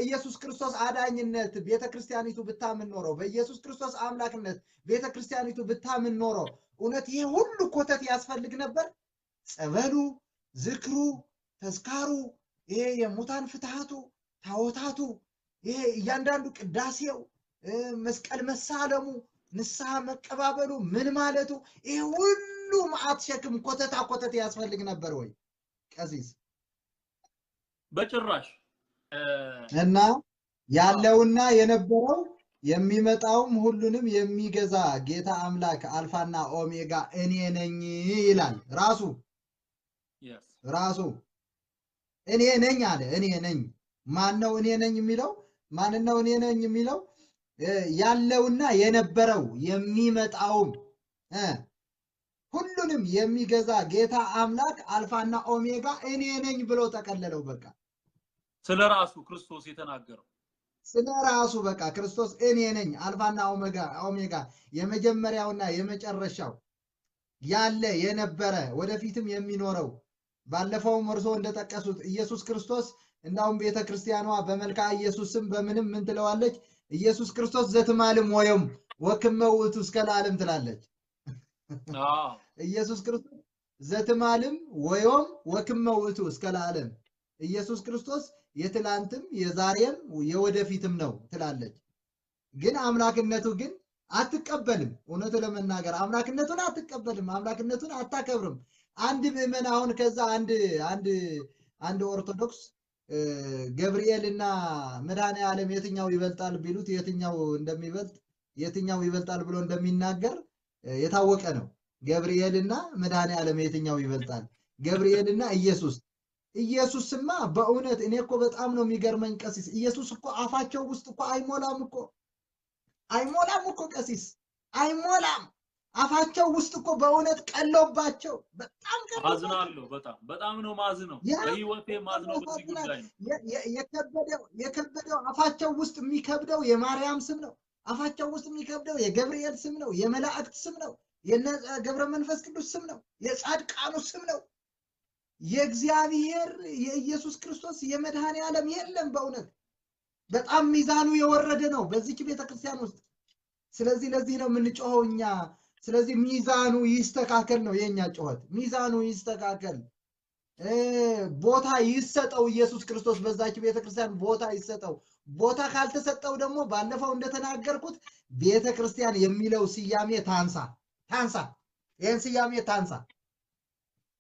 በኢየሱስ ክርስቶስ አዳኝነት ቤተክርስቲያኒቱ ብታምን ኖሮ በኢየሱስ ክርስቶስ አምላክነት ቤተክርስቲያኒቱ ብታምን ኖሮ እውነት ይሄ ሁሉ ኮተት ያስፈልግ ነበር? ጸበሉ፣ ዝክሩ፣ ተስካሩ፣ ይሄ የሙታን ፍትሃቱ፣ ታወታቱ፣ ይሄ እያንዳንዱ ቅዳሴው፣ መስቀል መሳለሙ፣ ንስሐ መቀባበሉ ምን ማለቱ ይሄ ሁሉ ማአት ሸክም ኮተት ያስፈልግ ነበር ወይ ቀሲስ? በጭራሽ። እና ያለውና የነበረው የሚመጣውም ሁሉንም የሚገዛ ጌታ አምላክ አልፋና ኦሜጋ እኔ ነኝ ይላል ራሱ እኔ ነኝ አለ። እኔ ነኝ ማን ነው እኔ ነኝ የሚለው? ማን ነው እኔ ነኝ የሚለው? ያለውና የነበረው የሚመጣውም ሁሉንም የሚገዛ ጌታ አምላክ አልፋና ኦሜጋ እኔ ነኝ ብሎ ተቀለለው። በቃ ስለራሱ ክርስቶስ የተናገረው ስለራሱ በቃ ክርስቶስ እኔ ነኝ አልፋና ኦሜጋ የመጀመሪያውና የመጨረሻው ያለ የነበረ ወደፊትም የሚኖረው። ባለፈውም እርሶ እንደተጠቀሱት ኢየሱስ ክርስቶስ እንዳውም ቤተክርስቲያኗ በመልካ ኢየሱስም በምንም ምን ትለዋለች? ኢየሱስ ክርስቶስ ዘትማልም ወየም ወክመውቱ እስከ ለዓለም ትላለች። ኢየሱስ ክርስቶስ ዘትማልም ወየም ወክመውቱ እስከ ለዓለም ኢየሱስ ክርስቶስ የትላንትም የዛሬም የወደፊትም ነው ትላለች። ግን አምላክነቱ ግን አትቀበልም። እውነቱ ለመናገር አምላክነቱን አትቀበልም፣ አምላክነቱን አታከብርም። አንድ ምዕመን አሁን ከዛ አንድ ኦርቶዶክስ ገብርኤልና መድኃኔ ዓለም የትኛው ይበልጣል ቢሉት የትኛው ይበልጣል ብሎ እንደሚናገር የታወቀ ነው። ገብርኤልና መድኃኔ ዓለም የትኛው ይበልጣል? ገብርኤልና ኢየሱስማ በእውነት እኔ እኮ በጣም ነው የሚገርመኝ ቀሲስ። ኢየሱስ እኮ አፋቸው ውስጥ እኮ አይሞላም እኮ ቀሲስ፣ አይሞላም አፋቸው ውስጥ እኮ በእውነት ቀለውባቸው። በጣም አዝናለሁ። በጣም ነው ማዝነው። በህይወቴ ማዝነው በዚህ ጉዳይ ነው። የከበደው አፋቸው ውስጥ የሚከብደው የማርያም ስም ነው። አፋቸው ውስጥ የሚከብደው የገብርኤል ስም ነው፣ የመላእክት ስም ነው፣ የገብረ መንፈስ ቅዱስ ስም ነው፣ የጻድቃኑ ስም ነው። የእግዚአብሔር የኢየሱስ ክርስቶስ የመድኃኔ ዓለም የለም። በእውነት በጣም ሚዛኑ የወረደ ነው በዚች ቤተክርስቲያን ውስጥ። ስለዚህ ለዚህ ነው የምንጮኸው እኛ። ስለዚህ ሚዛኑ ይስተካከል ነው የኛ ጮኸት። ሚዛኑ ይስተካከል፣ ቦታ ይሰጠው። ኢየሱስ ክርስቶስ በዛች ቤተክርስቲያን ቦታ ይሰጠው። ቦታ ካልተሰጠው ደግሞ ባለፈው እንደተናገርኩት ቤተክርስቲያን የሚለው ስያሜ ታንሳ። ይሄን ስያሜ ታንሳ።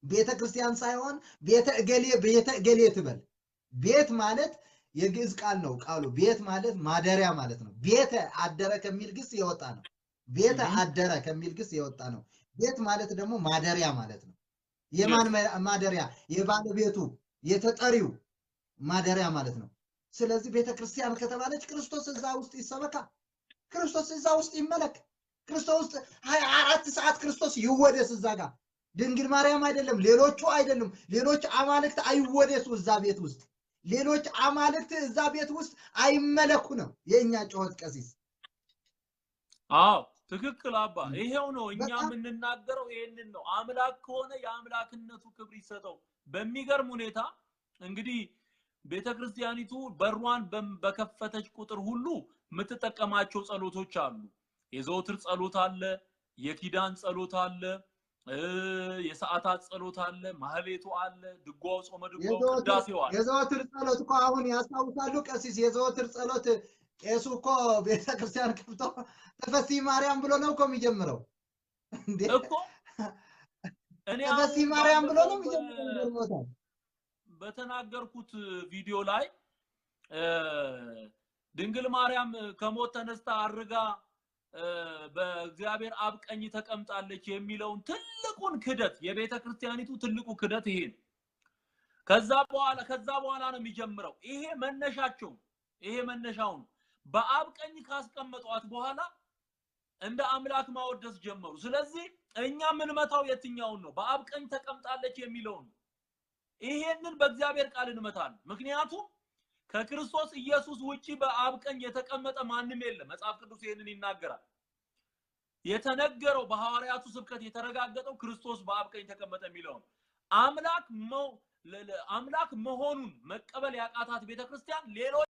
ቤተክርስቲያን ሳይሆን ቤተ እገሌ ትበል። ቤት ማለት የግዕዝ ቃል ነው። ቃሉ ቤት ማለት ማደሪያ ማለት ነው። ቤተ አደረ ከሚል ግስ የወጣ ነው። ቤተ አደረ ከሚል ግስ የወጣ ነው። ቤት ማለት ደግሞ ማደሪያ ማለት ነው። የማን ማደሪያ? የባለቤቱ የተጠሪው ማደሪያ ማለት ነው። ስለዚህ ቤተክርስቲያን ከተባለች ክርስቶስ እዛ ውስጥ ይሰበካ፣ ክርስቶስ እዛ ውስጥ ይመለክ፣ ክርስቶስ 24 ሰዓት ክርስቶስ ይወደስ እዛ ጋር። ድንግል ማርያም አይደለም፣ ሌሎቹ አይደሉም፣ ሌሎች አማልክት አይወደሱ እዛ ቤት ውስጥ። ሌሎች አማልክት እዛ ቤት ውስጥ አይመለኩ ነው የኛ ጮኸት ቀሲስ። አዎ ትክክል አባ። ይሄው ነው እኛ የምንናገረው፣ ይሄንን ነው። አምላክ ከሆነ የአምላክነቱ ክብር ይሰጠው። በሚገርም ሁኔታ እንግዲህ ቤተክርስቲያኒቱ በሯን በከፈተች ቁጥር ሁሉ የምትጠቀማቸው ጸሎቶች አሉ። የዘወትር ጸሎት አለ፣ የኪዳን ጸሎት አለ፣ የሰዓታት ጸሎት አለ፣ ማህሌቱ አለ፣ ድጓው፣ ጾመ ድጓው፣ ቅዳሴው አለ። የዘወትር ጸሎት እኮ አሁን ያስታውሳሉ ቀሲስ? የዘወትር ጸሎት ቄሱ እኮ ቤተክርስቲያን ከፍቶ ተፈሲ ማርያም ብሎ ነው እኮ የሚጀምረው እንዴ እኮ። እኔ ተፈሲ ማርያም ብሎ ነው የሚጀምረው። በተናገርኩት ቪዲዮ ላይ ድንግል ማርያም ከሞት ተነስታ አርጋ በእግዚአብሔር አብ ቀኝ ተቀምጣለች የሚለውን ትልቁን ክደት፣ የቤተክርስቲያኒቱ ትልቁ ክደት ይሄ ነው። ከዛ በኋላ ነው የሚጀምረው። ይሄ መነሻው ነው። በአብ ቀኝ ካስቀመጧት በኋላ እንደ አምላክ ማወደስ ጀመሩ። ስለዚህ እኛ ምን መታው የትኛውን ነው? በአብ ቀኝ ተቀምጣለች የሚለውን ነው። ይሄንን በእግዚአብሔር ቃል እንመታለን። ምክንያቱም ከክርስቶስ ኢየሱስ ውጪ በአብ ቀኝ የተቀመጠ ማንም የለም። መጽሐፍ ቅዱስ ይሄንን ይናገራል። የተነገረው በሐዋርያቱ ስብከት የተረጋገጠው ክርስቶስ በአብ ቀኝ ተቀመጠ የሚለው ነው። አምላክ መሆኑን መቀበል ያቃታት ቤተክርስቲያን ሌሎች